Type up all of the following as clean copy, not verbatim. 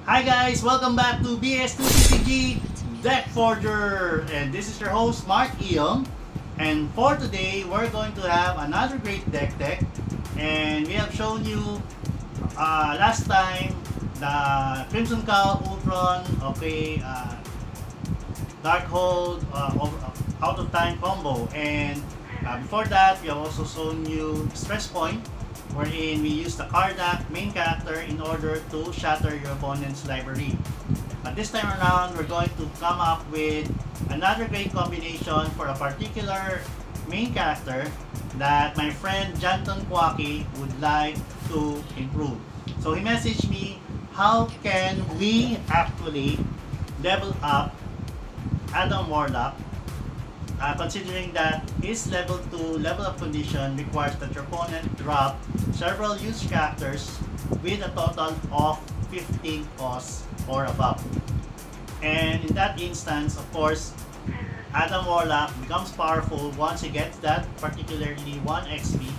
Hi guys, welcome back to BS2TCG Deck Forger, and this is your host Mark Iyong. And for today, we're going to have another great deck, and we have shown you last time the Crimson Cow, Ultron, Darkhold, Out of Time combo, and before that, we have also shown you Stress Point, wherein we use the Kardak main character in order to shatter your opponent's library. But this time around, we're going to come up with another great combination for a particular main character that my friend Janton Cuaki would like to improve. So he messaged me, how can we actually level up Adam Warlock, considering that his level 2 level up condition requires that your opponent drop several used characters with a total of 15 costs or above. And in that instance, of course, Adam Warlock becomes powerful once he gets that particularly 1 XP,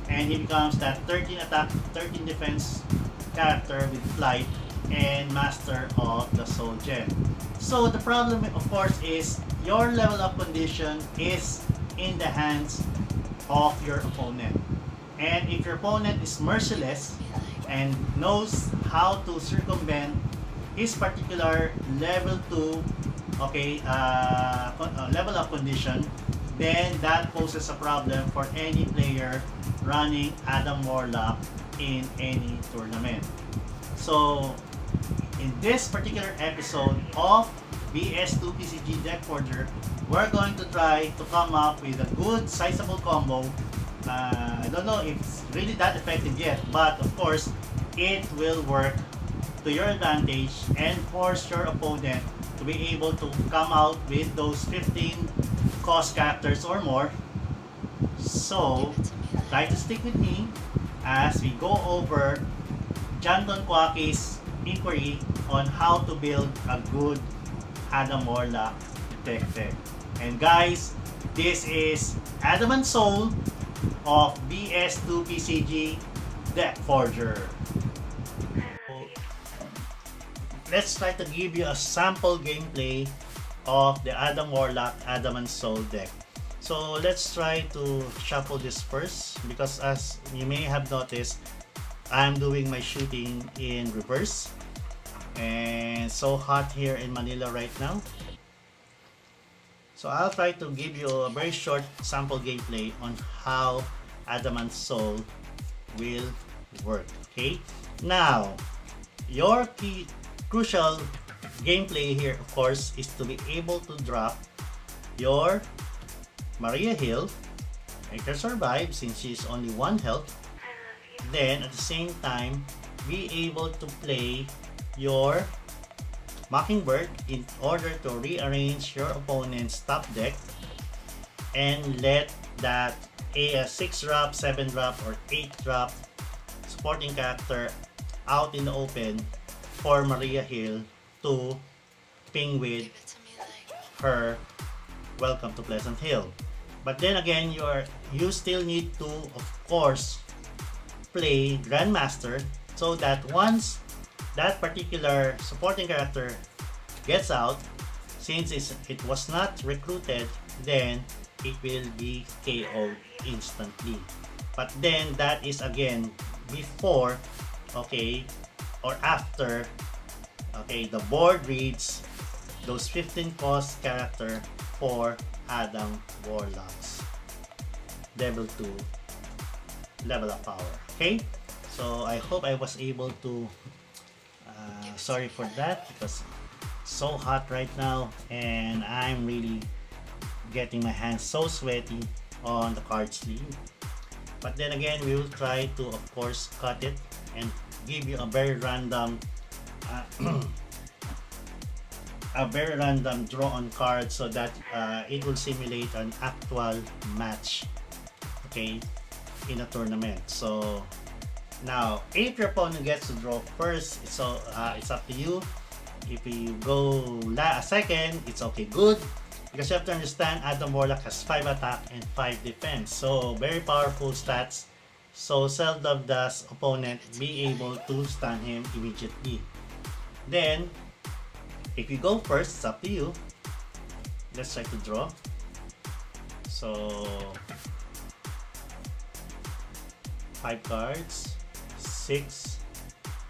and he becomes that 13 attack, 13 defense character with flight and master of the soul gem. So the problem, of course, is your level up condition is in the hands of your opponent. And if your opponent is merciless and knows how to circumvent his particular level 2 level up condition, then that poses a problem for any player running Adam Warlock in any tournament. So in this particular episode of BS2PCG Deck Forger, we're going to try to come up with a good sizable combo. I don't know if it's really that effective yet, but of course it will work to your advantage and force your opponent to be able to come out with those 15 cost characters or more. So try to stick with me as we go over Janton Cuaki's inquiry on how to build a good Adam Warlock deck. And guys, this is Adamant Soul of BS2PCG Deck Forger. Let's try to give you a sample gameplay of the Adam Warlock Adamant Soul deck. So let's try to shuffle this first, because as you may have noticed, I'm doing my shooting in reverse, and so hot here in Manila right now. So I'll try to give you a very short sample gameplay on how Adamant Soul will work. Okay, now your key crucial gameplay here, of course, is to be able to drop your Maria Hill. I can survive since she's only 1 health. Then at the same time, be able to play your Mockingbird in order to rearrange your opponent's top deck and let that a 6 drop, 7 drop, or 8 drop supporting character out in the open for Maria Hill to ping with her Welcome to Pleasant Hill. But then again, you still need to, of course, play Grandmaster, so that once that particular supporting character gets out, since it was not recruited, then it will be KO'd instantly. But then that is again before, or after, the board reads those 15 cost character for Adam Warlock's level 2 level up power. Okay, so I hope I was able to sorry for that, because so hot right now and I'm really getting my hands so sweaty on the card sleeve. But then again, we will try to, of course, cut it and give you a very random draw on card, so that it will simulate an actual match, in a tournament. So now, if your opponent gets to draw first, it's up to you. If you go second, it's okay, good, because you have to understand Adam Warlock has 5 attack and 5 defense, so very powerful stats. So seldom does opponent be able to stun him immediately. Then, if you go first, it's up to you. Let's try to draw. So, 5 cards, 6,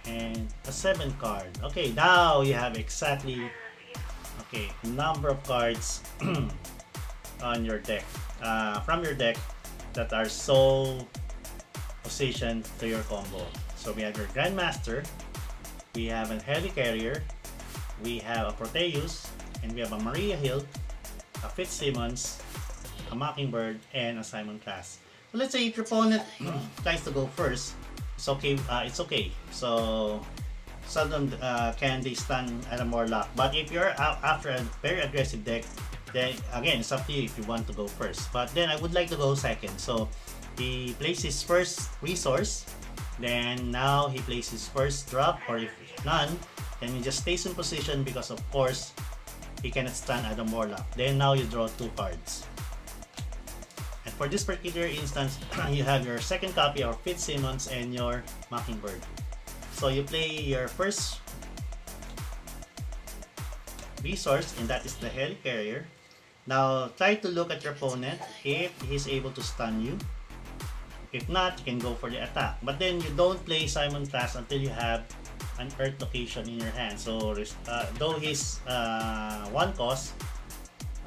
and a 7 card. Okay, now you have exactly number of cards on your deck, from your deck, that are so positioned to your combo. So we have your Grandmaster, we have a Helicarrier, we have a Proteus, and we have a Maria Hill, a Fitzsimmons, a Mockingbird, and a Simon Class. So let's say if your opponent tries to go first, it's okay. So seldom can they stun Adam Warlock. But if you're after a very aggressive deck, then again it's up to you if you want to go first. But then I would like to go second. So he plays his first resource, then now he plays his first drop, or if none, then he just stays in position because of course he cannot stun Adam Warlock. Then now you draw 2 cards. And for this particular instance, you have your second copy of Fitzsimmons and your Mockingbird. So you play your first resource, and that is the Helicarrier. Now try to look at your opponent if he's able to stun you. If not, you can go for the attack. But then you don't play Simon Class until you have an Earth location in your hand. So though he's 1 cost,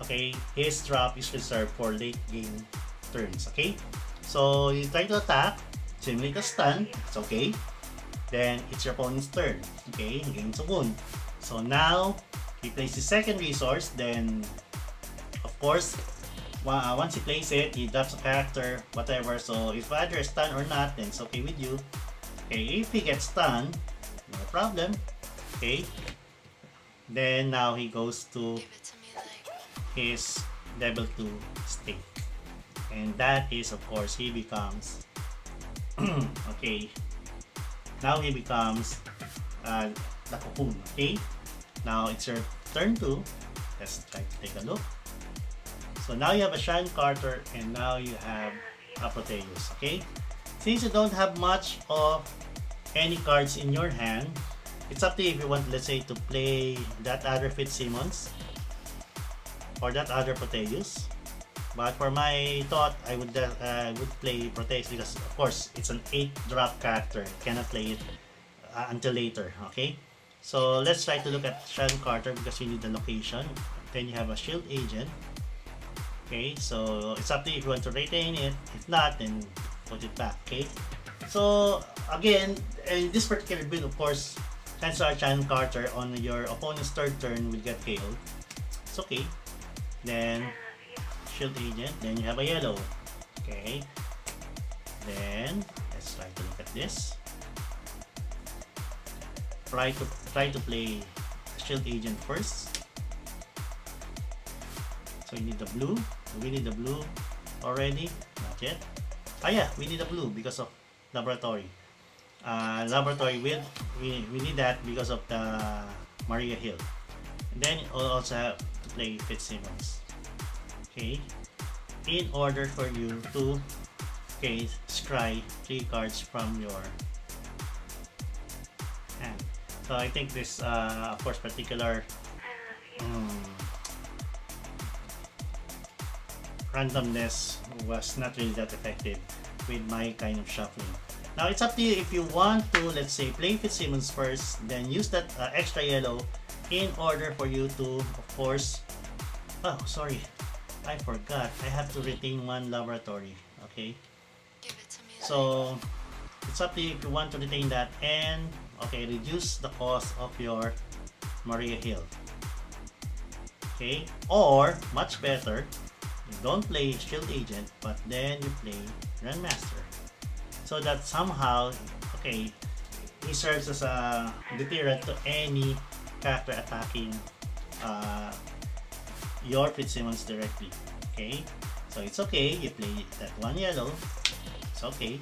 okay, his drop is reserved for late game turns. Okay, so you try to attack, simulate a stun, it's okay. Then it's your opponent's turn. Okay, he gains a wound. So now he plays his second resource. Then of course, once he plays it, he drops a character, whatever. So if either stun or not, then it's okay with you. Okay, if he gets stunned, no problem. Okay, then now he goes to his level 2 state, and that is of course he becomes okay. Now he becomes the Cocoon. Okay, now it's your turn 2. Let's try to take a look. So now you have a Sean Carter, and now you have a Proteus. Okay, since you don't have much of any cards in your hand, it's up to you if you want, let's say, to play that other Fitzsimmons or that other Proteus. But for my thought, I would play Proteus because of course it's an 8-drop character. You cannot play it until later. Okay, so let's try to look at Sean Carter because you need the location. Then you have a Shield Agent. Okay, so it's up to you if you want to retain it. If not, then put it back. Okay, so again, in this particular build, of course, chances are Sean Carter on your opponent's third turn will get KO'd. It's okay. Then Shield Agent, then you have a yellow. Okay, then let's try to look at this. Try to play Shield Agent first. So you need the blue. We need the blue already. Not yet. Ah yeah, we need the blue because of laboratory. Laboratory with we need that because of the Maria Hill. And then you also have to play Fitzsimmons. Okay, in order for you to scry 3 cards from your hand. So I think this of course particular randomness was not really that effective with my kind of shuffling. Now it's up to you if you want to, let's say, play Fitzsimmons first, then use that extra yellow in order for you to, of course, oh sorry, I forgot, I have to retain 1 laboratory. Okay, so it's up to you if you want to retain that and reduce the cost of your Maria Hill. Okay, or much better, you don't play Shield Agent but then you play Grandmaster, so that somehow he serves as a deterrent to any character attacking your Fitzsimmons directly. Okay, so it's okay, you play that 1 yellow, it's okay.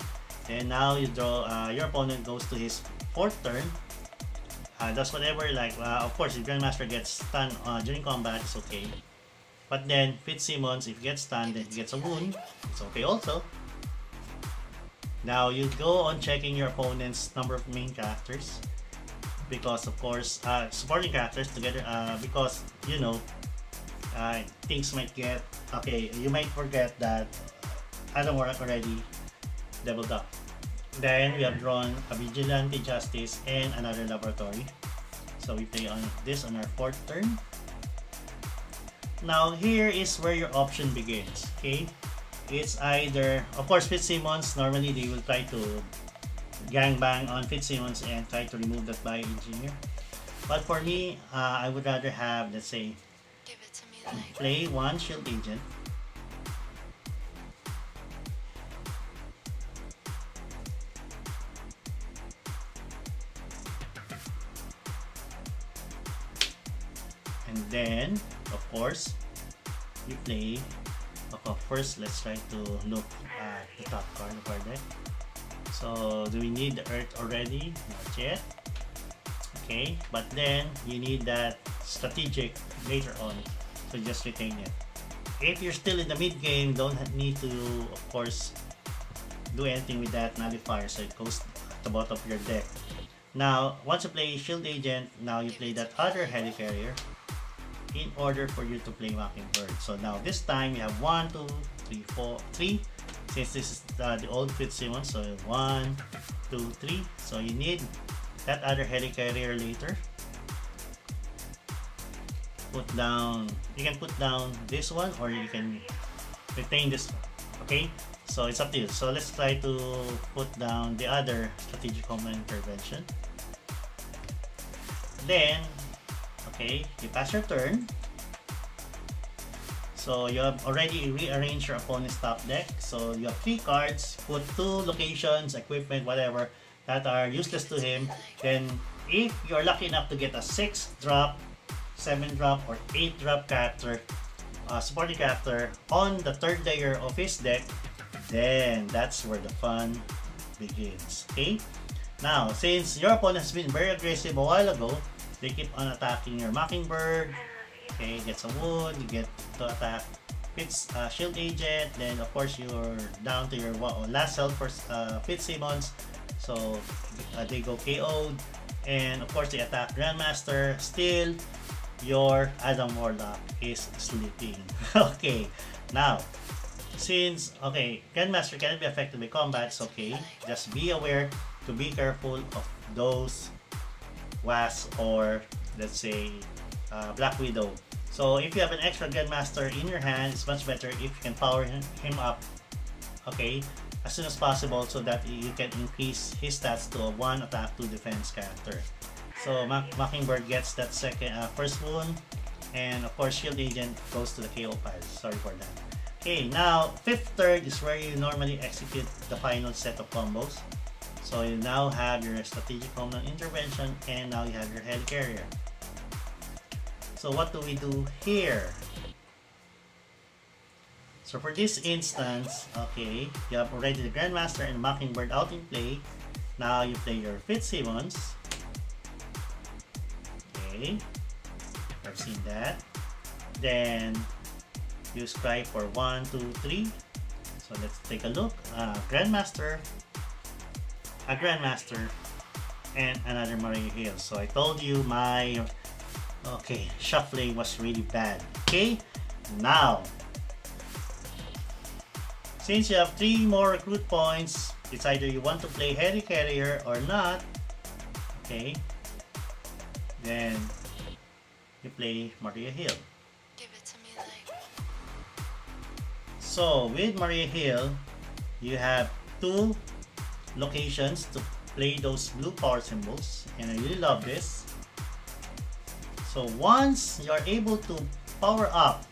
Then now you draw, your opponent goes to his 4th turn, does whatever, like of course if Grandmaster gets stunned during combat, it's okay. But then Fitzsimmons, if he gets stunned, then he gets a wound, it's okay also. Now you go on checking your opponent's number of main characters. because of course supporting characters together, because you know, things might get okay. You might forget that Adam Warlock already leveled up. Then we have drawn a Vigilante Justice and another Laboratory. So we play on this on our 4th turn. Now here is where your option begins. Okay, it's either, of course, Fitzsimmons. Normally they will try to gangbang on Fitzsimmons and try to remove that by engineer. But for me, I would rather have, let's say, play one shield agent. And then, of course, you play. Okay, first let's try to look at the top card of our deck. So, do we need the Earth already? Not yet. Okay, but then you need that strategic later on, so just retain it. If you're still in the mid game, don't need to, of course, do anything with that nullifier, so it goes at the bottom of your deck. Now, once you play Shield Agent, now you play that other Helicarrier in order for you to play Mockingbird. So now this time you have 1, 2, 3, 4, 3. Since this is the old Fitzsimmons, so 1, 2, 3. So you need that other Helicarrier later. Put down, you can put down this one or you can retain this one. Okay, so it's up to you. So let's try to put down the other Strategic Homeland Intervention. Then, okay, you pass your turn. So you have already rearranged your opponent's top deck. So you have 3 cards, put 2 locations, equipment, whatever, that are useless to him. Then if you're lucky enough to get a 6-drop, 7-drop, or 8-drop character, supporting character on the 3rd layer of his deck, then that's where the fun begins. Okay? Now, since your opponent has been very aggressive a while ago, they keep on attacking your Mockingbird. Okay, get some wood, you get to attack Shield Agent, then of course you're down to your last health for Fitzsimmons, so they go KO'd, and of course they attack Grandmaster. Still, your Adam Warlock is sleeping. Okay, now, since, okay, Grandmaster cannot be affected by combats, okay, just be aware to be careful of those Wasp or, let's say, Black Widow. So if you have an extra Grandmaster in your hand, it's much better if you can power him up, okay, as soon as possible, so that you can increase his stats to a 1 attack 2 defense character. So Mockingbird gets that first wound, and of course Shield Agent goes to the KO pile. Sorry for that. Okay, now 5th turn is where you normally execute the final set of combos. So you now have your Strategic Homeland Intervention, and now you have your Helicarrier. So what do we do here? So for this instance, okay, you have already the Grandmaster and Mockingbird out in play. Now you play your Fitzsimmons. Okay, I've seen that. Then you scribe for 1, 2, 3. So let's take a look. Grandmaster, a Grandmaster, and another Maria Hill. So I told you my shuffling was really bad. Okay, now since you have 3 more recruit points, it's either you want to play Helicarrier or not. Okay, then you play Maria Hill. Give it to me like. So with Maria Hill, you have 2 locations to play those blue power symbols, and I really love this. So once you are able to power up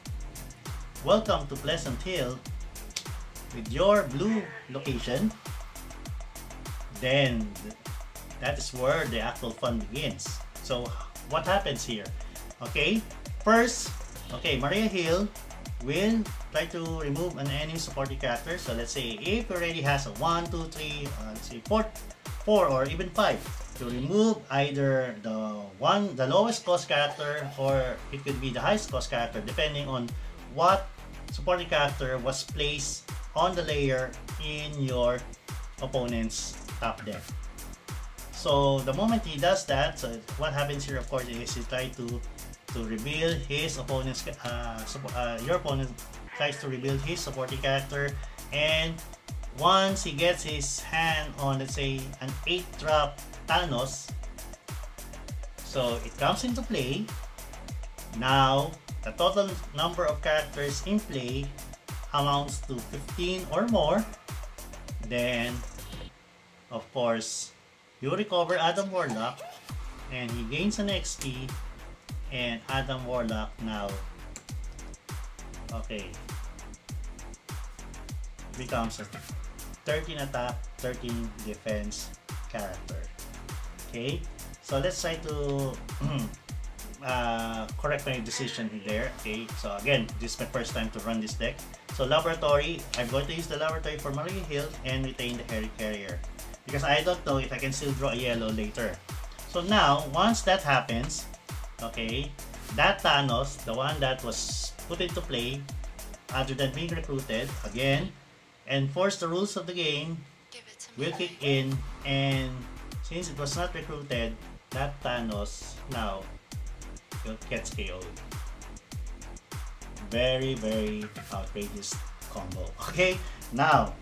Welcome to Pleasant Hill with your blue location, then that is where the actual fun begins. So what happens here? Okay, first, okay, Maria Hill will try to remove an enemy supporting character. So let's say if it already has a 1, 2, 3, let's say 4 or even 5, to remove either the lowest cost character, or it could be the highest cost character, depending on what supporting character was placed on the layer in your opponent's top deck. So the moment he does that, so what happens here, of course, is he tries to reveal his opponent's your opponent tries to reveal his supporting character, and once he gets his hand on, let's say, an 8-drop Thanos, so it comes into play. Now the total number of characters in play amounts to 15 or more. Then of course you recover Adam Warlock and he gains an XP, and Adam Warlock now becomes a 13 attack, 13 defense character. Okay, so let's try to correct my decision there. Okay, so again, this is my first time to run this deck. So laboratory, I'm going to use the laboratory for Maria Hill and retain the Harry Carrier, because I don't know if I can still draw a yellow later. So now, once that happens, okay, that Thanos, the one that was put into play, other than being recruited, again, enforce the rules of the game, will kick in, and since it was not recruited, that Thanos now gets KO'd. Very, very outrageous combo. Okay, now,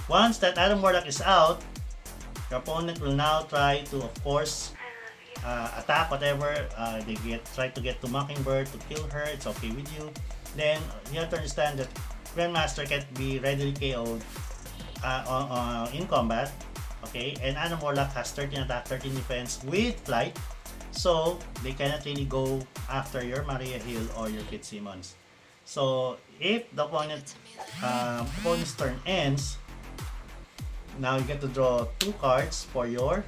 once that Adam Warlock is out, your opponent will now try to, of course, attack whatever they try to get to Mockingbird to kill her. It's okay with you. Then you have to understand that Grandmaster can't be readily KO'd in combat. Okay, and Adam Warlock has 13 attack, 13 defense with flight, so they cannot really go after your Maria Hill or your Fitzsimmons. So if the opponent's turn ends, now you get to draw 2 cards for your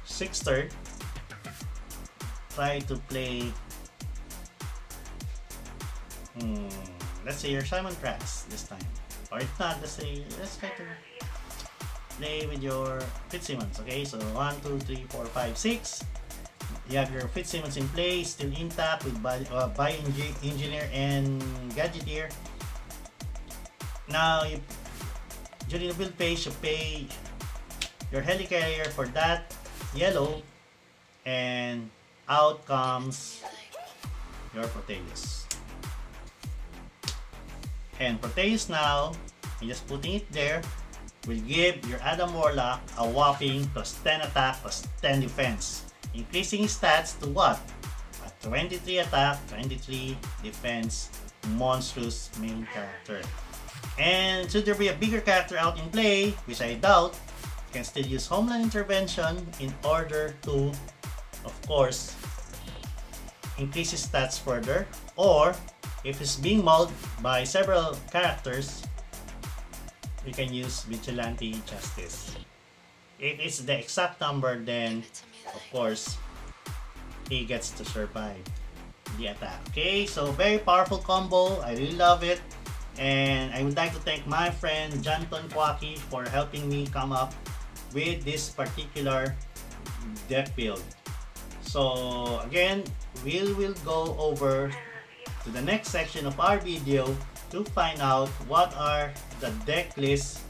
6th turn. Try to play, let's say your Simon Trax this time. Or if not, let's try to play with your Fitzsimmons. Okay, so 1, 2, 3, 4, 5, 6. You have your Fitzsimmons in play, still intact with Engineer and Gadgeteer. Now, during the build phase, you pay your Helicarrier for that yellow, and out comes your Proteus. And Proteus now, and just putting it there, will give your Adam Warlock a whopping +10 attack, +10 defense. Increasing his stats to what? A 23 attack, 23 defense, monstrous main character. And should there be a bigger character out in play, which I doubt, you can still use Homeland Intervention in order to, of course, increase his stats further. Or, if it's being mauled by several characters, you can use Vigilante Justice. If it's the exact number, then of course he gets to survive the attack. Okay, so very powerful combo. I really love it, and I would like to thank my friend Janton Cuaki for helping me come up with this particular deck build. So again, we will go over to the next section of our video to find out what are the deck lists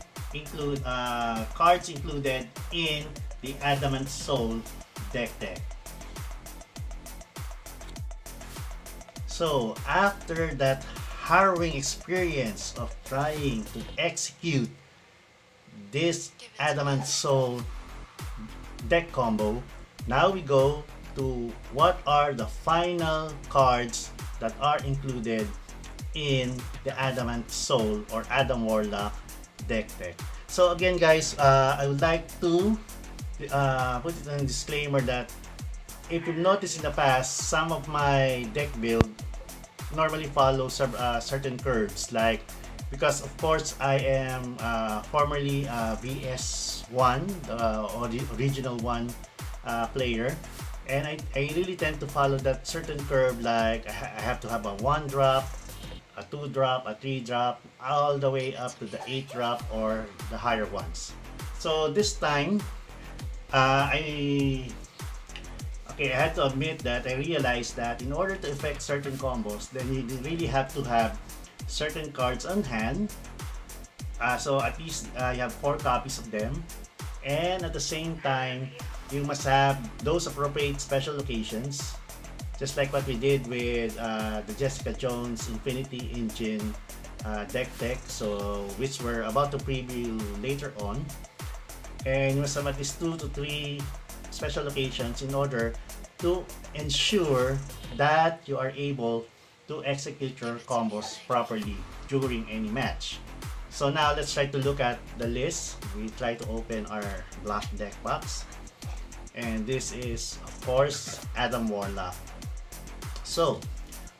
cards included in the Adamant Soul deck. So after that harrowing experience of trying to execute this Adamant Soul deck combo, now we go to what are the final cards that are included in the Adamant Soul or Adam Warlock deck. So again guys, I would like to put it in a disclaimer that if you've noticed in the past, some of my deck build normally follow certain curves, like, because of course I am formerly VS1 or the original 1 player, and I really tend to follow that certain curve, like I have to have a 1-drop, a 2-drop, a 3-drop, all the way up to the 8-drop or the higher ones. So this time, I had to admit that I realized that in order to effect certain combos, then you really have to have certain cards on hand So at least you have 4 copies of them. And at the same time, you must have those appropriate special locations, just like what we did with the Jessica Jones Infinity Engine deck, so which we're about to preview later on. And you must have at least 2 to 3 special locations in order to ensure that you are able to execute your combos properly during any match. So now let's try to look at the list. We try to open our black deck box. And this is, of course, Adam Warlock. So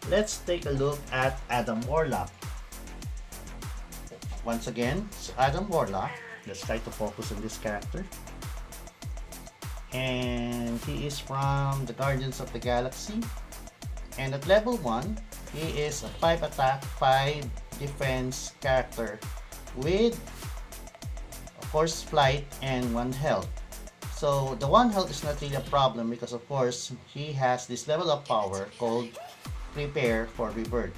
let's take a look at Adam Warlock. Once again, so Adam Warlock. Let's try to focus on this character. And he is from the Guardians of the Galaxy. And at level 1, he is a 5 attack, 5 defense character with, of course, flight and 1 health. So the 1 health is not really a problem because, of course, he has this level of power called Prepare for Rebirth.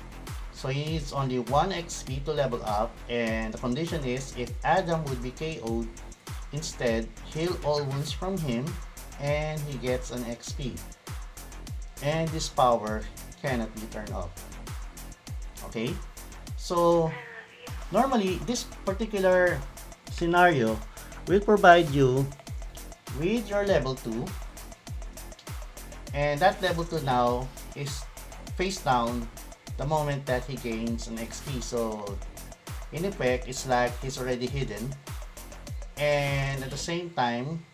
So he needs only 1 XP to level up, and the condition is if Adam would be KO'd, instead heal all wounds from him and he gets an XP. And this power cannot be turned off. Okay, so normally this particular scenario will provide you with your level 2, and that level 2 now is face down the moment that he gains an XP. So in effect, it's like he's already hidden, and at the same time,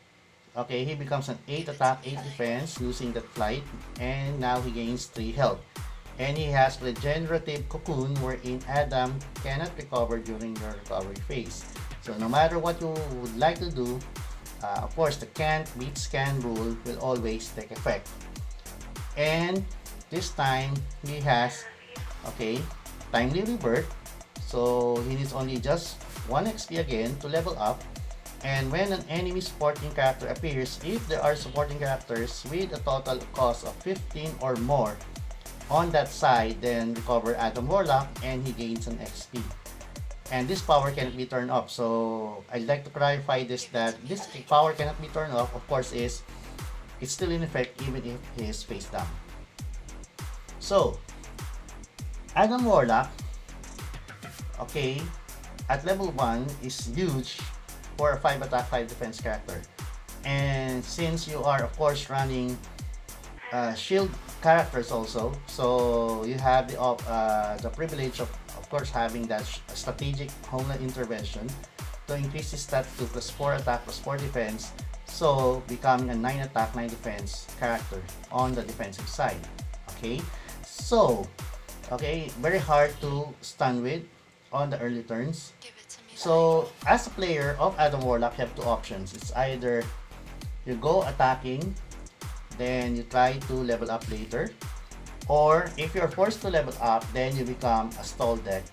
okay, he becomes an 8 attack, 8 defense using that flight, and now he gains 3 health. And he has regenerative cocoon wherein Adam cannot recover during your recovery phase. So no matter what you would like to do, of course the can't beats can rule will always take effect. And this time he has, okay, timely rebirth. So he needs only just 1 XP again to level up. And when an enemy supporting character appears, if there are supporting characters with a total cost of 15 or more on that side, then recover Adam Warlock and he gains an XP. And this power cannot be turned off. So I'd like to clarify this, that this power cannot be turned off, of course, is it's still in effect even if he is face down. So Adam Warlock, okay, at level 1 is huge for a 5 attack, 5 defense character. And since you are, of course, running shield characters also, so you have the privilege of course, having that strategic homeland intervention to increase his stat to +4 attack, +4 defense, so becoming a 9 attack, 9 defense character on the defensive side. Okay, so okay, very hard to stun with on the early turns. So as a player of Adam Warlock, you have 2 options. It's either you go attacking, then you try to level up later, or if you're forced to level up, then you become a stall deck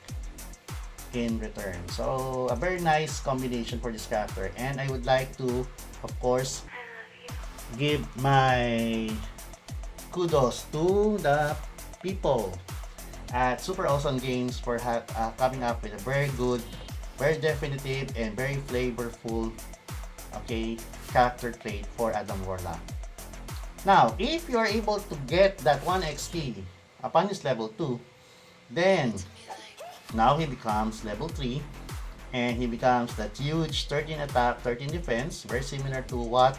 in return. So a very nice combination for this character, and I would like to, of course, give my kudos to the people at Super Awesome Games for coming up with a very good, very definitive, and very flavorful, okay, character trait for Adam Warlock. Now, if you are able to get that 1 XP upon his level 2, then now he becomes level 3, and he becomes that huge 13 attack, 13 defense, very similar to what,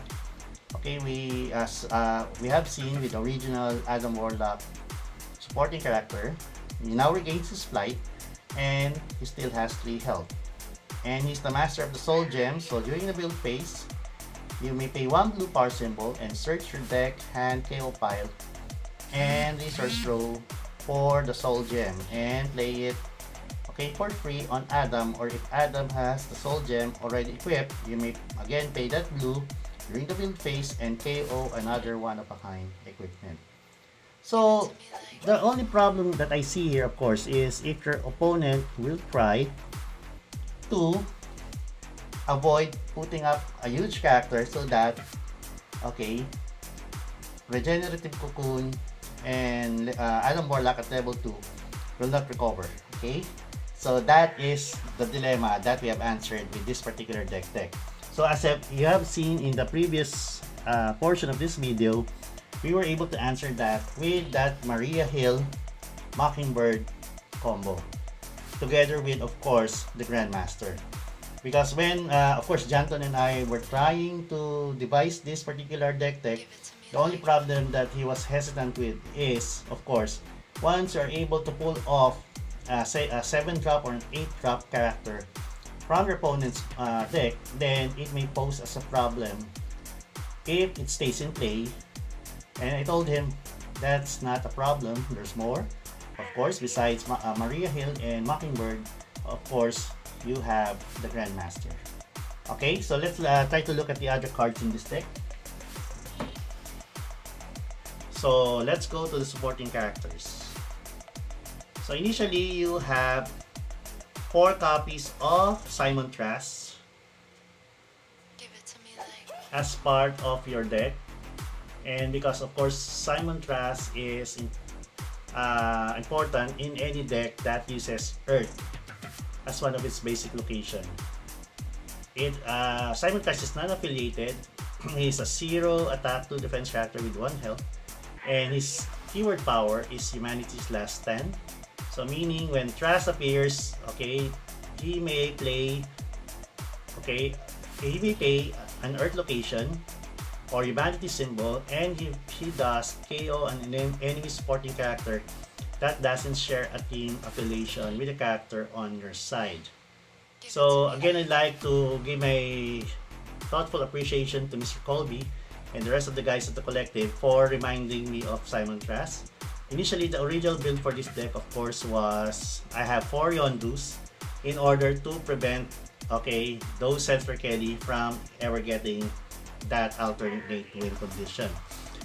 okay, we have seen with the original Adam Warlock supporting character. He now regains his flight, and he still has 3 health. And he's the master of the soul gem, so during the build phase, you may pay 1 blue power symbol and search your deck, hand, KO pile, and resource row for the soul gem and play it, okay, for free on Adam, or if Adam has the soul gem already equipped, you may again pay that blue during the build phase and KO another one-of-a-kind equipment. So the only problem that I see here, of course, is if your opponent will try to avoid putting up a huge character so that, okay, regenerative cocoon and Adam Warlock at level 2 will not recover. Okay, So that is the dilemma that we have answered with this particular deck. So as you have seen in the previous portion of this video, we were able to answer that with that Maria Hill Mockingbird combo, together with, of course, the Grandmaster. Because when, of course, Janton and I were trying to devise this particular deck, the only problem that he was hesitant with is, of course, once you're able to pull off, say, a 7-drop or an 8-drop character from your opponent's deck, then it may pose as a problem if it stays in play. And I told him that's not a problem, there's more. Of course, besides Maria Hill and Mockingbird, of course, you have the Grandmaster. Okay, so let's try to look at the other cards in this deck. So let's go to the supporting characters. So initially, you have 4 copies of Simon Trask as part of your deck. And because, of course, Simon Trask is important in any deck that uses Earth as one of its basic location. Simon Trask is non-affiliated. He's a 0 attack 2 defense character with 1 health, and his keyword power is humanity's last stand. So meaning when Trask appears, okay, he may play, okay, he may pay an Earth location or humanity symbol, and he does KO an enemy supporting character that doesn't share a team affiliation with a character on your side. So again, I'd like to give my thoughtful appreciation to Mr. Colby and the rest of the guys at the collective for reminding me of Simon Trask. Initially, the original build for this deck, of course, was I have 4 Yondus in order to prevent, okay, those Sensor Kelly from ever getting that alternate win condition.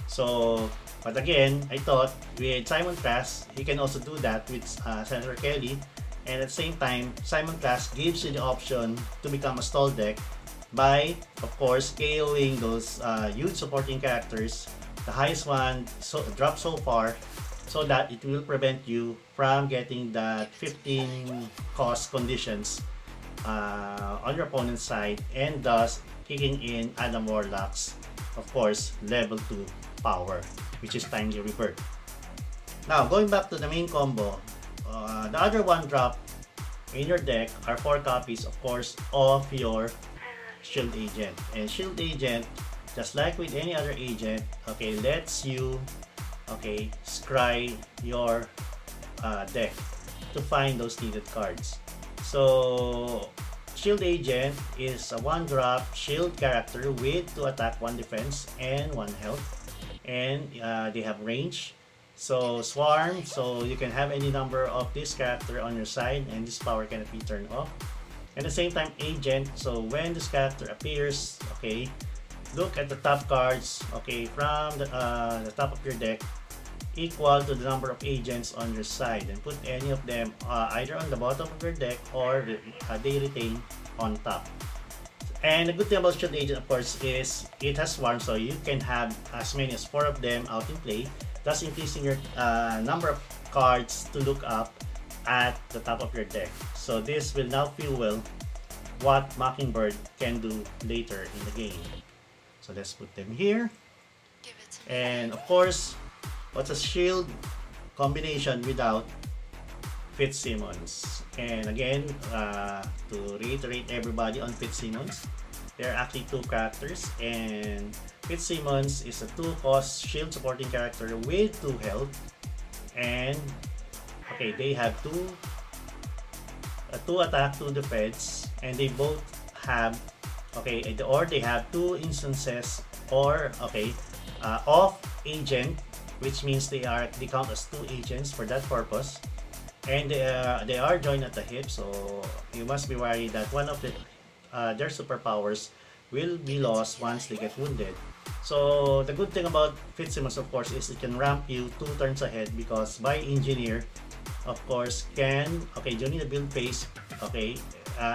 So, but again, I thought with Simon Trask, he can also do that with Senator Kelly, and at the same time, Simon Trask gives you the option to become a stall deck by, of course, KOing those huge supporting characters, the highest one dropped so far, so that it will prevent you from getting that 15 cost conditions on your opponent's side, and thus kicking in Adam Warlock's, of course, level 2 power, which is timely rebirth. Now, going back to the main combo, the other 1-drop in your deck are 4 copies, of course, of your Shield Agent. And Shield Agent, just like with any other agent, okay, lets you, okay, scry your deck to find those needed cards. So, Shield Agent is a 1-drop shield character with 2 attack, 1 defense, and 1 health. And they have range. So Swarm, so you can have any number of this character on your side, and this power cannot be turned off. At the same time, Agent, so when this character appears, okay, look at the top cards, okay, from the top of your deck, equal to the number of agents on your side, and put any of them either on the bottom of your deck or they retain on top. And the good thing about Shield Agent, of course, is it has Swarm, so you can have as many as 4 of them out in play, thus increasing your number of cards to look up at the top of your deck. So this will now fuel what Mockingbird can do later in the game. So let's put them here. And of course, what's a shield combination without Fitzsimmons? And again, to reiterate everybody on Fitzsimmons, there are actually 2 characters, and Fitzsimmons is a 2-cost shield supporting character with 2 health, and okay, they have 2 attack, 2 defense, and they both have, okay, or they have 2 instances or okay of agent, which means they count as 2 agents for that purpose, and they are joined at the hip. So you must be worried that one of their superpowers will be lost once they get wounded. So the good thing about Fitzsimmons, of course, is it can ramp you 2 turns ahead, because by engineer, of course, can, okay, during the build phase, okay,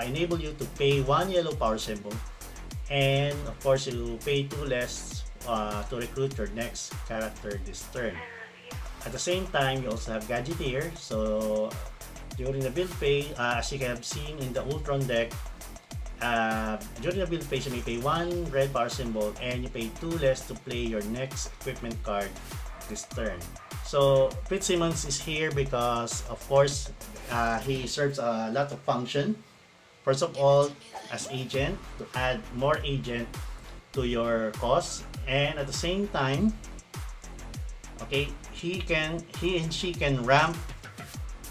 enable you to pay 1 yellow power symbol, and of course you pay 2 less to recruit your next character this turn. At the same time, you also have Gadgeteer, so during the build phase, as you have seen in the Ultron deck, during the build phase, you may pay 1 red power symbol and you pay 2 less to play your next equipment card this turn. So Fitzsimmons is here because, of course, he serves a lot of function. First of all, as agent, to add more agent to your cost, and at the same time, okay, he and she can ramp,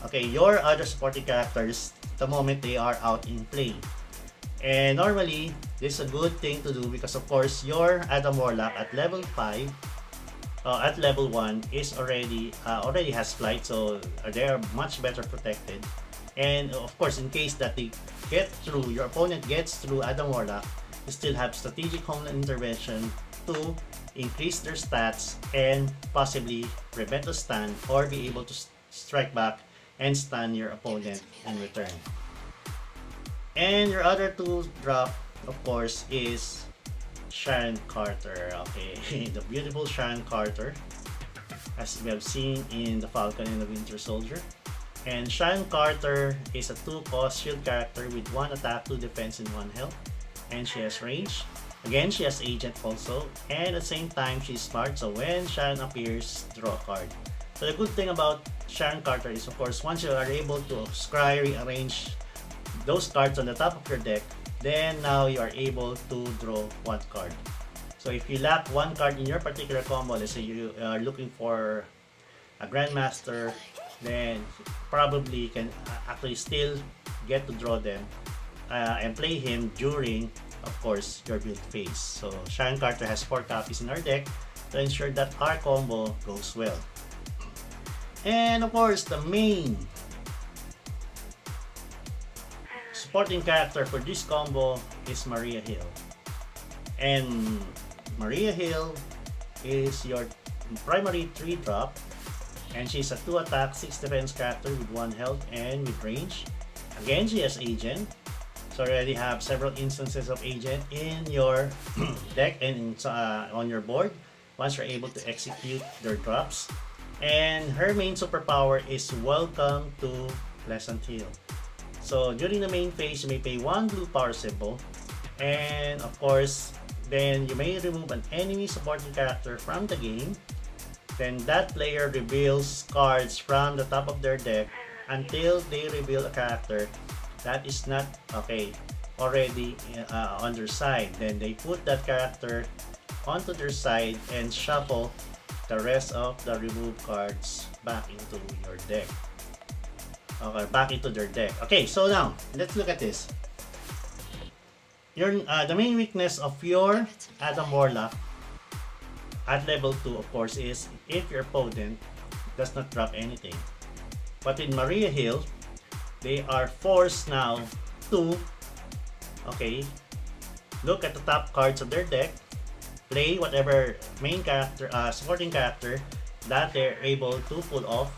okay, your other supporting characters the moment they are out in play. And normally, this is a good thing to do because, of course, your Adam Warlock at level 5, at level 1 is already has flight, so they are much better protected. And of course, in case that they get through, your opponent gets through Adam Warlock, you still have strategic homeland intervention to increase their stats and possibly prevent a stun or be able to strike back and stun your opponent in return. And your other 2 drop, of course, is Sharon Carter. Okay, the beautiful Sharon Carter, as we have seen in the Falcon and the Winter Soldier. And Sharon Carter is a 2-cost shield character with 1 attack, 2 defense, and 1 health. And she has range. Again, she has agent also. And at the same time, she's smart. So when Sharon appears, draw a card. So the good thing about Sharon Carter is, of course, once you are able to scry, rearrange those cards on the top of your deck, then now you are able to draw 1 card. So if you lack 1 card in your particular combo, let's say you are looking for a Grandmaster, then probably you can actually still get to draw them and play him during, of course, your build phase. So Sharon Carter has 4 copies in our deck to ensure that our combo goes well. And of course, the main supporting character for this combo is Maria Hill. And Maria Hill is your primary 3-drop, and she's a 2 attack, 6 defense character with 1 health and with range. Again, she has agent, so you already have several instances of agent in your deck and on your board once you're able to execute their drops. And her main superpower is Welcome to Pleasant Hill. So during the main phase, you may pay 1 blue power symbol, and of course, then you may remove an enemy supporting character from the game. Then that player reveals cards from the top of their deck until they reveal a character that is not already on their side. Then they put that character onto their side and shuffle the rest of the removed cards back into your deck. Okay, back into their deck. Okay, so now let's look at this. The main weakness of your Adam Warlock at level 2, of course, is if your opponent does not drop anything. But in Maria Hill, they are forced now to look at the top cards of their deck, play whatever main character, supporting character that they're able to pull off,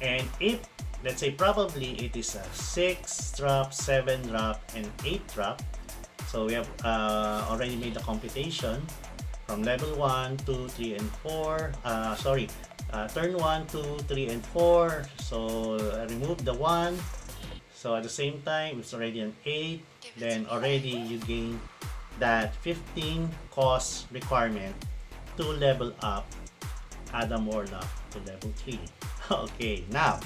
and if, let's say, probably it is a 6 drop, 7 drop, and 8 drop. So we have already made the computation from level 1, 2, 3, and 4. Turn 1, 2, 3, and 4. So remove the 1. So at the same time, it's already an 8. Then already you gain that 15 cost requirement to level up Adam Warlock to level 3. Okay, now,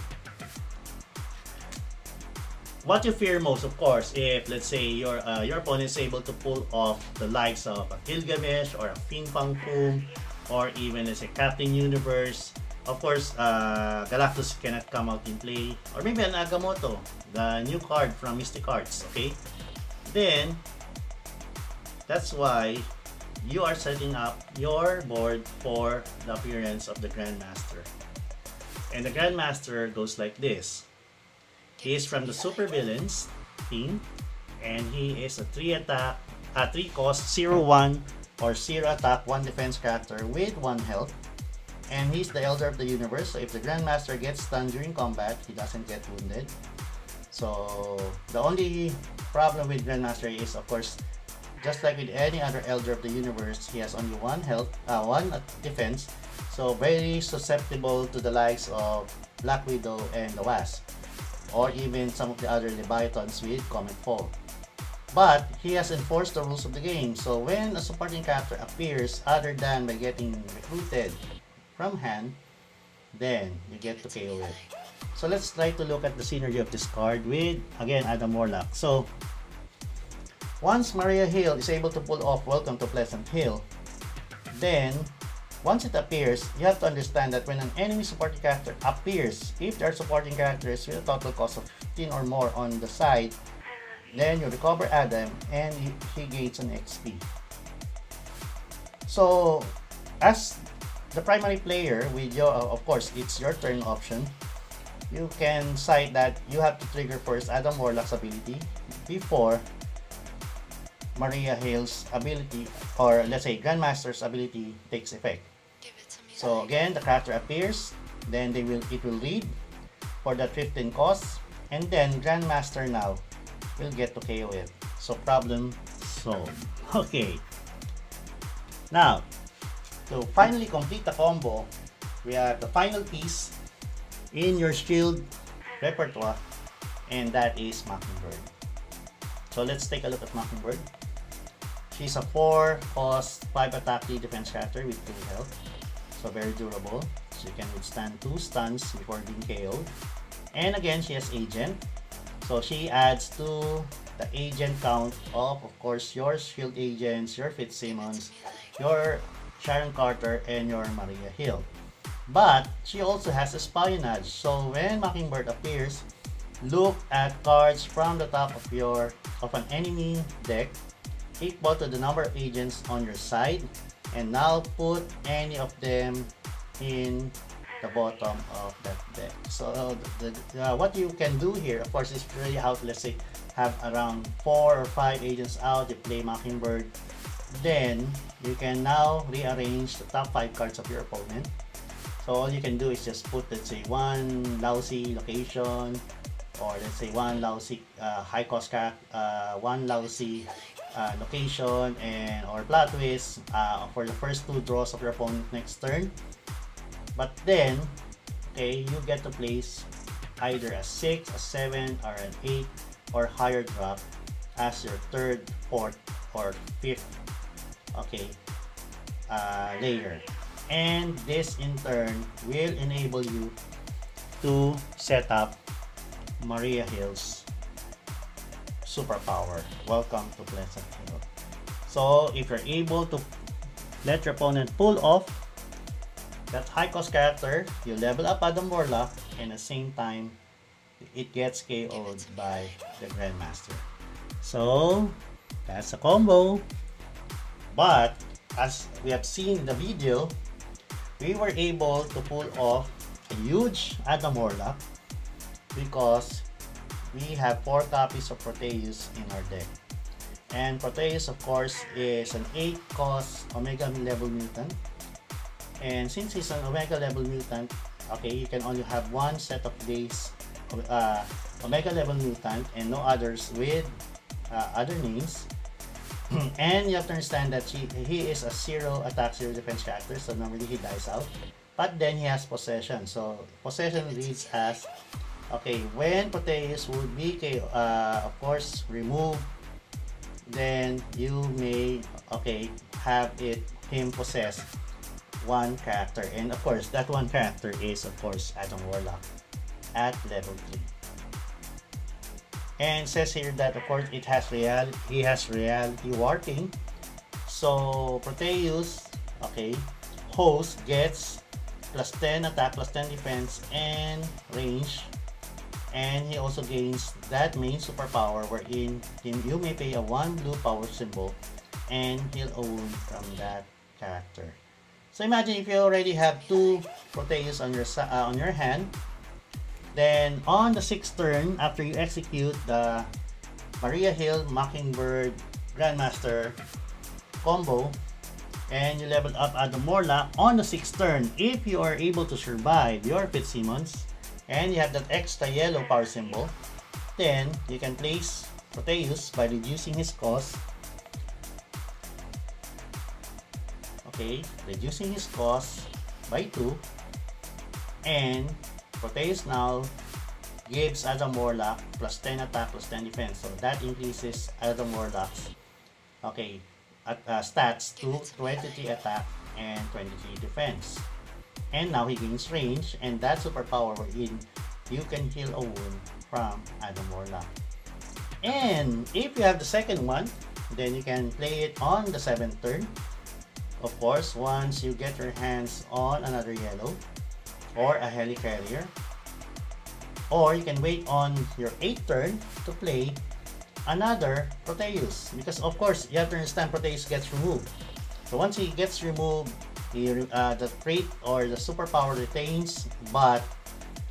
what you fear most, of course, if let's say your opponent is able to pull off the likes of a Gilgamesh or a Fin Fang Foom, or even let's say Captain Universe. Of course, Galactus cannot come out in play, or maybe an Agamotto, the new card from Mystic Arts. Okay, then that's why you are setting up your board for the appearance of the Grandmaster. And the Grandmaster goes like this. He is from the Super Villains team, and he is a 3 cost 0/1 or 0 attack 1 defense character with 1 health, and he's the Elder of the Universe. So if the Grandmaster gets stunned during combat, he doesn't get wounded. So the only problem with Grandmaster is, of course, just like with any other Elder of the Universe, he has only 1 health, 1 defense, so very susceptible to the likes of Black Widow and the Wasp. or even some of the other Leviathans with Comet Fall. But he has enforced the rules of the game, so when a supporting character appears other than by getting recruited from hand, then you get to KO it. So let's try to look at the synergy of this card with, again, Adam Warlock. So once Maria Hill is able to pull off Welcome to Pleasant Hill, then once it appears, you have to understand that when an enemy supporting character appears, if there are supporting characters with a total cost of 15 or more on the side, then you recover Adam and he gains an XP. So as the primary player with your, of course, it's your turn option, you can decide that you have to trigger first Adam Warlock's ability before Maria Hill's ability, or let's say Grandmaster's ability, takes effect. So again, the character appears, then it will read for that 15 cost, and then Grandmaster now will get to KO it. So problem solved. Okay. Now, to finally complete the combo, we have the final piece in your shield repertoire, and that is Mockingbird. So let's take a look at Mockingbird. She's a 4 cost, 5 attack, 3 defense character with 2 health. So very durable. She can withstand 2 stuns before being KO'd. And again, she has Agent. So she adds to the agent count of course, your shield agents, your Fitzsimmons, your Sharon Carter, and your Maria Hill. But she also has espionage. So when Mockingbird appears, look at cards from the top of an enemy deck equal to the number of agents on your side, and now put any of them in the bottom of that deck. So what you can do here, of course, is really how to, let's say, have around 4 or 5 agents out. You play Mockingbird, then you can now rearrange the top 5 cards of your opponent. So all you can do is just put, let's say, one lousy location, or let's say one lousy high cost one lousy location, and or plot twist for the first 2 draws of your opponent next turn. But then, okay, you get to place either a 6, a 7, or an 8 or higher drop as your 3rd, 4th, or 5th, okay, layer. And this in turn will enable you to set up Maria Hill's superpower, Welcome to Pleasant Hill. So if you're able to let your opponent pull off that high cost character, you level up Adam Warlock, and at the same time it gets KO'd by the Grandmaster. So that's a combo. But as we have seen in the video, we were able to pull off a huge Adam Warlock because we have 4 copies of Proteus in our deck. And Proteus, of course, is an 8 cost Omega level mutant. And since he's an Omega level mutant, okay, you can only have one set of base Omega level mutant and no others with other names. And you have to understand that he is a 0 attack, 0 defense character, so normally he dies out. But then he has possession. So possession reads as, okay, when Proteus would be of course removed, then you may, okay, have him possess one character, and of course that one character is of course Adam Warlock at level 3. And it says here that of course he has reality warping. So Proteus, okay, host gets +10 attack, +10 defense, and range. And he also gains that main superpower wherein you may pay a 1 blue power symbol and heal a wound from that character. So imagine if you already have 2 Proteus on your hand, then on the 6th turn, after you execute the Maria Hill Mockingbird Grandmaster combo, and you level up Adam Warlock on the 6th turn, if you are able to survive your Fitzsimmons and you have that extra yellow power symbol, then you can place Proteus by reducing his cost. Okay, reducing his cost by 2, and Proteus now gives Adam Warlock plus 10 attack plus 10 defense. So that increases Adam Warlock's stats to 23 attack and 23 defense. And now he gains range, and that superpower wherein you can heal a wound from Adam Warlock. And if you have the second one, then you can play it on the 7th turn. Of course, once you get your hands on another yellow or a helicarrier, or you can wait on your 8th turn to play another Proteus, because of course you have to understand Proteus gets removed. So once he gets removed, the trait or the superpower retains, but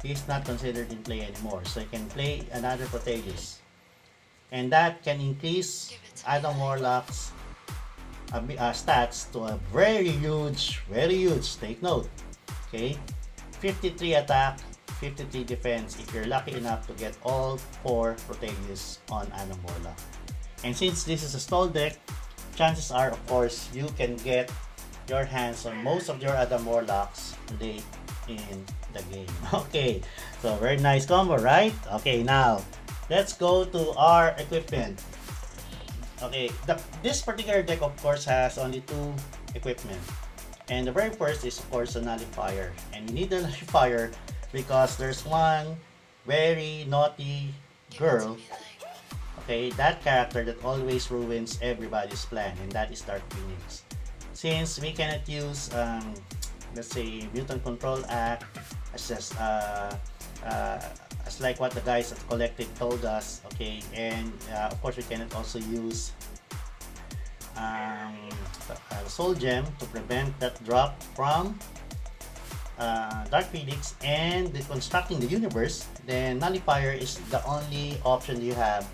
he's not considered in play anymore. So you can play another Proteus, and that can increase Adam Warlock's stats to a very huge, take note, okay, 53 attack, 53 defense if you're lucky enough to get all 4 Proteus on Adam Warlock. And since this is a stall deck, chances are, of course, you can get your hands on most of your Adam Warlocks late in the game. Okay, so very nice combo, right? Okay, now let's go to our equipment. Okay, this particular deck of course has only 2 equipment, and the very first is of course a nullifier, and you need a nullifier because there's one very naughty girl, okay, that character that always ruins everybody's plan, and that is Dark Phoenix. Since we cannot use let's say Mutant Control Act as like what the guys at Collective told us, okay, and of course we cannot also use Soul Gem to prevent that drop from Dark Phoenix and deconstructing the universe, then Nullifier is the only option you have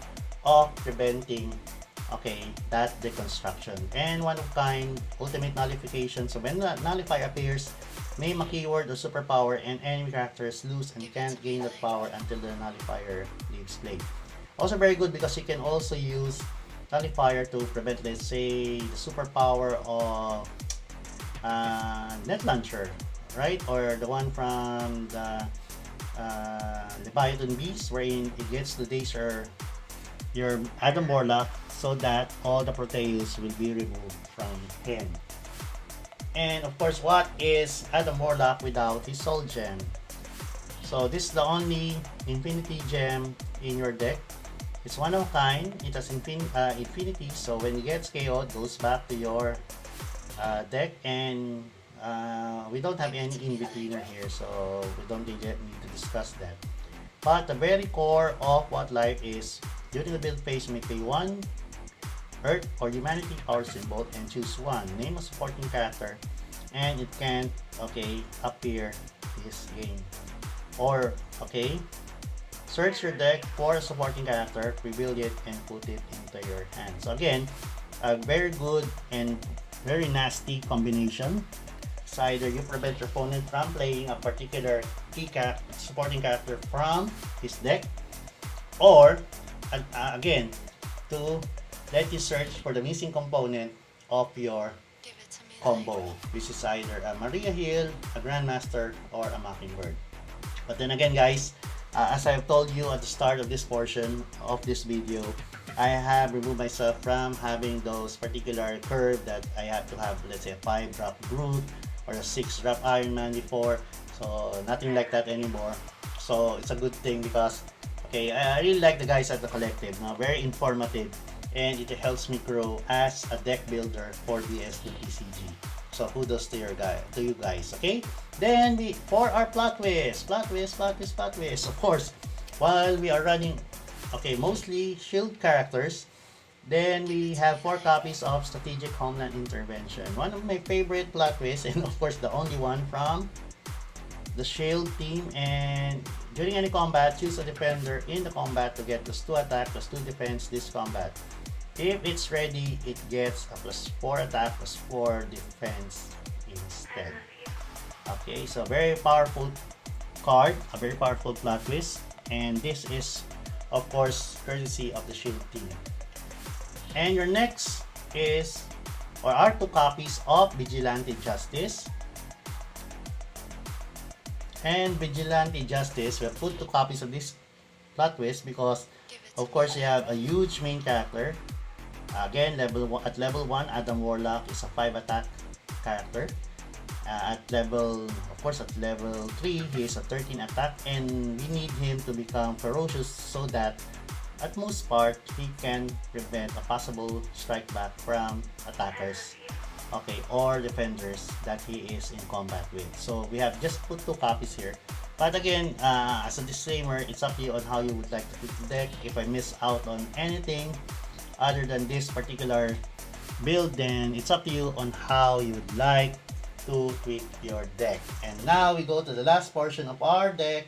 of preventing, okay, that deconstruction. And one of kind ultimate nullification, so when the Nullifier appears, name a keyword or superpower and enemy characters lose and can't gain that power until the Nullifier leaves play. Also very good because you can also use Nullifier to prevent, let's say, the superpower of Net Launcher, right? Or the one from the Leviathan Beast, wherein it gets to daze your Adam Warlock so that all the Proteus will be removed from him. And of course, what is Adam Warlock without his Soul Gem? So this is the only Infinity Gem in your deck. It's one of a kind. It has infinity, so when it gets KO'd, it goes back to your deck, and we don't have any in-betweener here, so we don't need to discuss that. But the very core of what life is, during the build phase, you may pay 1 Earth or Humanity power symbol and choose one. Name a supporting character, and it can, okay, appear this game. Or, okay, search your deck for a supporting character, reveal it, and put it into your hand. So again, a very good and very nasty combination. It's either you prevent your opponent from playing a particular key supporting character from his deck, or again, to let you search for the missing component of your combo, which is either a Maria Hill, a Grandmaster, or a Mockingbird. But then again, guys, as I've told you at the start of this portion of this video, I have removed myself from having those particular curve that I have to have, let's say, a 5-drop Groot or a 6-drop Iron Man before. So nothing like that anymore. So it's a good thing because, okay, I really like the guys at the Collective. Now, very informative, and it helps me grow as a deck builder for BS2PCG. So kudos to you guys, okay? Then for our plot twist. Of course, while we are running, okay, mostly shield characters, then we have 4 copies of Strategic Homeland Intervention. One of my favorite plot twists, and of course the only one from the shield team. And during any combat, choose a defender in the combat to get +2 attack, +2 defense this combat. If it's ready, it gets a +4 attack, +4 defense instead. Okay, so very powerful card, a very powerful plot twist, and this is, of course, courtesy of the shield team. And your next is, or are 2 copies of Vigilante Justice. And Vigilante Justice, we have put 2 copies of this plot twist because Give it of to course me you have a huge main character. Again, at level 1, Adam Warlock is a 5 attack character. At level 3, he is a 13 attack, and we need him to become ferocious so that at most part he can prevent a possible strike back from attackers, okay, or defenders that he is in combat with. So we have just put 2 copies here. But again, as a disclaimer, it's up to you on how you would like to put the deck. If I miss out on anything other than this particular build, then it's up to you on how you would like to tweak your deck. And now we go to the last portion of our deck,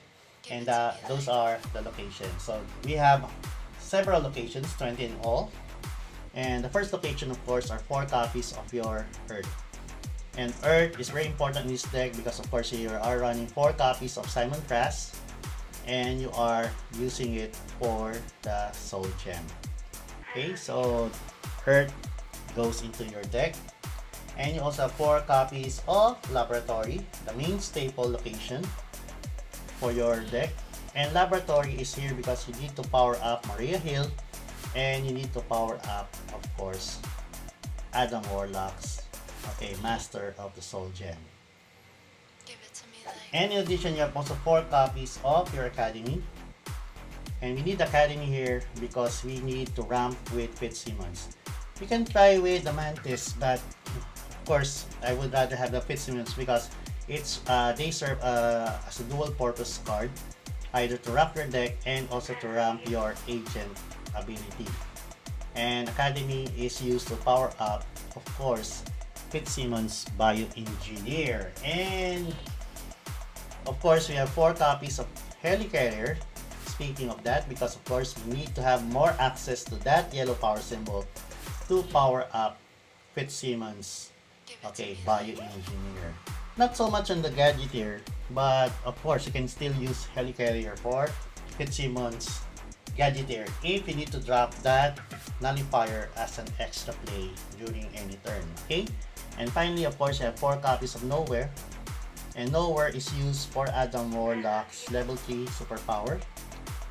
and those are the locations. So we have several locations, 20 in all. And the first location, of course, are 4 copies of your Earth. And Earth is very important in this deck because, of course, you are running 4 copies of Simon Crass, and you are using it for the Soul Gem. Okay, so Earth goes into your deck. And you also have 4 copies of Laboratory, the main staple location for your deck. And Laboratory is here because you need to power up Maria Hill, and you need to power up, of course, Adam Warlock's, okay, Master of the Soul Gem. Give it to me like And in addition, you have also 4 copies of your Academy. And we need Academy here because we need to ramp with Fitzsimmons. You can try with the Mantis, but of course, I would rather have the Fitzsimmons because it's they serve as a dual purpose card, either to ramp your deck and also to ramp your agent ability. And Academy is used to power up, of course, Fitzsimmons Bioengineer. And of course, we have 4 copies of Helicarrier. Speaking of that, because of course we need to have more access to that yellow power symbol to power up Fitzsimmons, okay, Bioengineer. Not so much on the Gadgeteer, but of course you can still use Helicarrier for Fitzsimmons Gadgeteer if you need to drop that nullifier as an extra play during any turn, okay? And finally, of course, you have 4 copies of Nowhere. And Nowhere is used for Adam Warlock's level 3 superpower,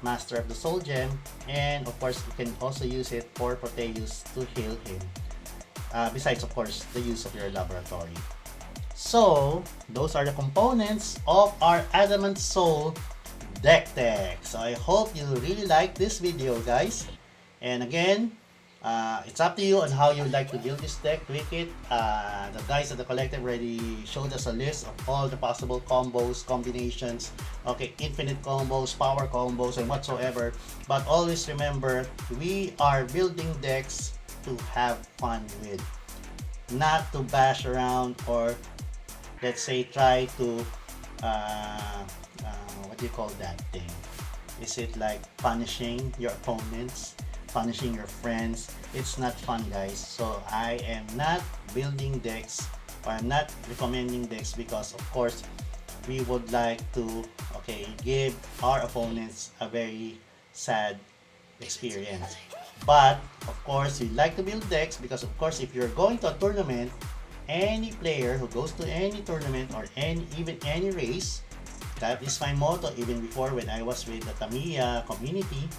Master of the Soul Gem, and of course you can also use it for Proteus to heal him. Besides, of course, the use of your Laboratory. So, those are the components of our Adamant Soul deck. So I hope you really like this video, guys. And again, it's up to you on how you like to build this deck, tweak it. The guys at the Collective already showed us a list of all the possible combos, combinations, okay, infinite combos, power combos, and whatsoever. But always remember, we are building decks to have fun with, not to bash around or, let's say, try to what do you call that thing? Is it like punishing your opponents, punishing your friends? It's not fun, guys. So I am not building decks, or I'm not recommending decks because of course we would like to, okay, give our opponents a very sad experience. But of course we like to build decks because of course if you're going to a tournament, any player who goes to any tournament or even any race, that is my motto even before when I was with the Tamiya community,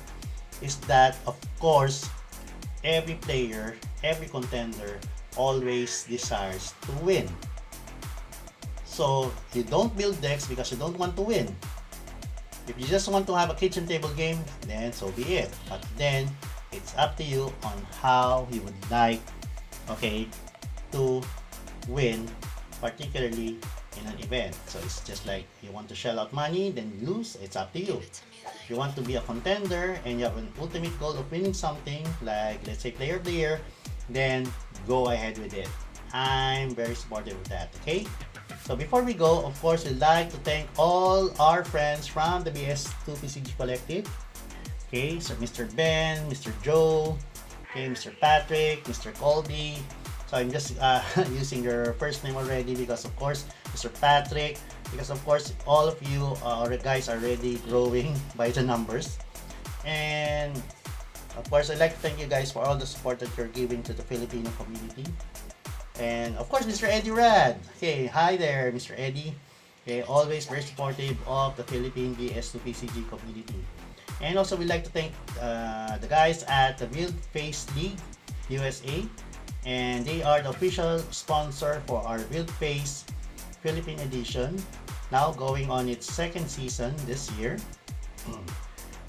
is that of course every player, every contender always desires to win. So you don't build decks because you don't want to win. If you just want to have a kitchen table game, then so be it. But then it's up to you on how you would like, okay, to win, particularly in an event. So it's just like you want to shell out money, then lose, it's up to you. If you want to be a contender and you have an ultimate goal of winning something, like let's say player of the year, then go ahead with it. I'm very supportive of that, okay? So before we go, of course, we'd like to thank all our friends from the BS2PCG Collective. Okay, so Mr. Ben, Mr. Joe, okay, Mr. Patrick, Mr. Colby. So I'm just using your first name already because of course, Mr. Patrick, because of course, all of you guys are already growing by the numbers. And of course, I'd like to thank you guys for all the support that you're giving to the Filipino community. And of course, Mr. Eddie Rad. Okay, hi there, Mr. Eddie. Okay, always very supportive of the Philippine BS2PCG community. And also we'd like to thank the guys at the Build Face League USA, and they are the official sponsor for our Build Face Philippine edition, now going on its second season this year.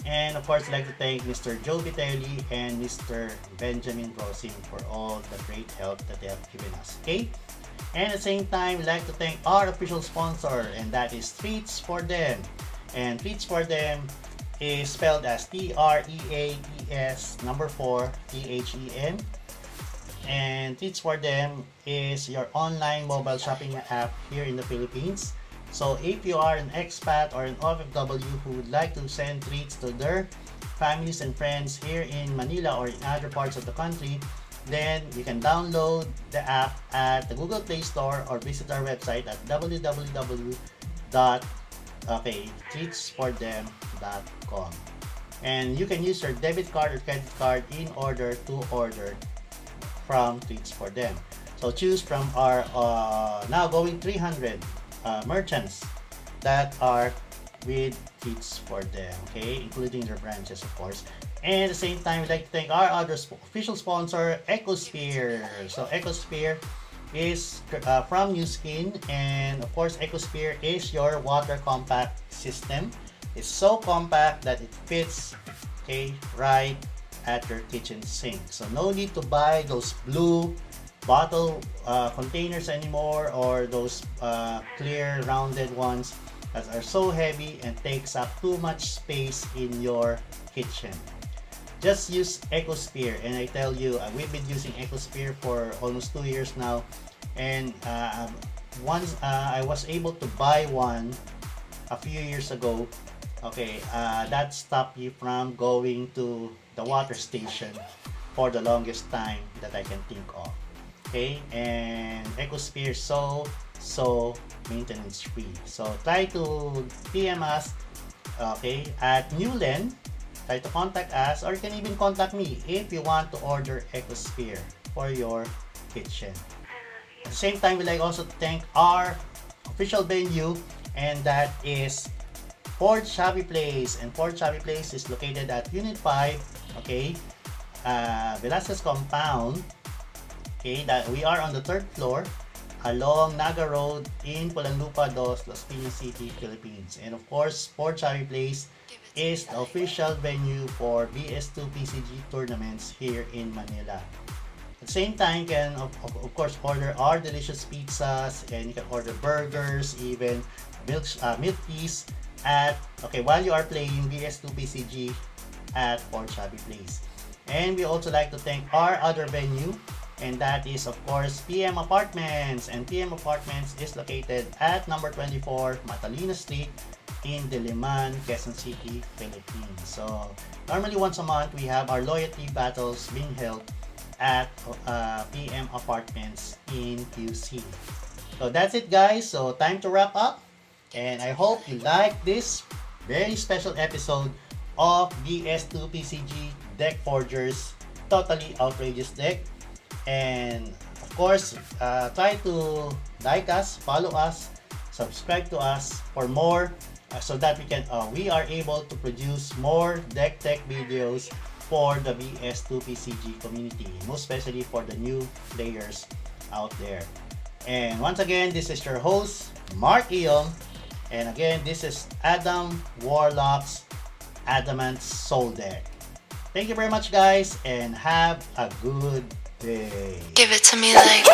And of course, I'd like to thank Mr. Joe Vitelli and Mr. Benjamin Rosin for all the great help that they have given us. Okay? And at the same time, we'd like to thank our official sponsor, and that is Treats for Them. And Treats for Them is spelled as TREATS number 4 THEM. And Treats for Them is your online mobile shopping app here in the Philippines. So if you are an expat or an OFW who would like to send treats to their families and friends here in Manila or in other parts of the country, then you can download the app at the Google Play Store or visit our website at www.treatsforthem.com. And you can use your debit card or credit card in order to order from Treats for Them. So choose from our now going 300 merchants that are with Treats for Them, okay, including their branches, of course. And at the same time, we'd like to thank our other official sponsor, Ecosphere. So Ecosphere is from New Skin, and of course, Ecosphere is your water compact system. It's so compact that it fits, okay, right at your kitchen sink. So no need to buy those blue bottle containers anymore, or those clear rounded ones that are so heavy and takes up too much space in your kitchen. Just use Ecosphere, and I tell you, we've been using Ecosphere for almost 2 years now, and once I was able to buy one a few years ago, okay, that stopped you from going to the water station for the longest time that I can think of. Okay, and Ecosphere is so maintenance free. So try to PM us, okay, at Newlen. Try to contact us, or you can even contact me if you want to order Ecosphere for your kitchen. At the same time, we'd like also to thank our official venue, and that is Fort Shabby Place. And Fort Shabby Place is located at Unit 5, okay, Velasquez Compound. Okay, that we are on the 3rd floor along Naga Road in Pulanlupa 2, Los Piñas City, Philippines. And of course, Fort Shabby Place is the official venue for BS2 PCG tournaments here in Manila. At the same time, you can of course order our delicious pizzas, and you can order burgers, even milk teas at while you are playing BS2 PCG at Fort Shabby Place. And we also like to thank our other venue, and that is of course PM Apartments. And PM Apartments is located at number 24 Matalina Street in Diliman, Quezon City, Philippines. So normally once a month we have our loyalty battles being held at PM Apartments in QC. So that's it, guys. So time to wrap up, and I hope you like this very special episode of BS2 PCG Deck Forgers Totally Outrageous Deck. And of course, try to like us, follow us, subscribe to us for more, so that we are able to produce more deck tech videos for the BS2 PCG community, most especially for the new players out there. And once again, this is your host, Mark Iong, and again, this is Adam Warlock's Adamant Soul Deck. Thank you very much, guys, and have a good day. Give it to me like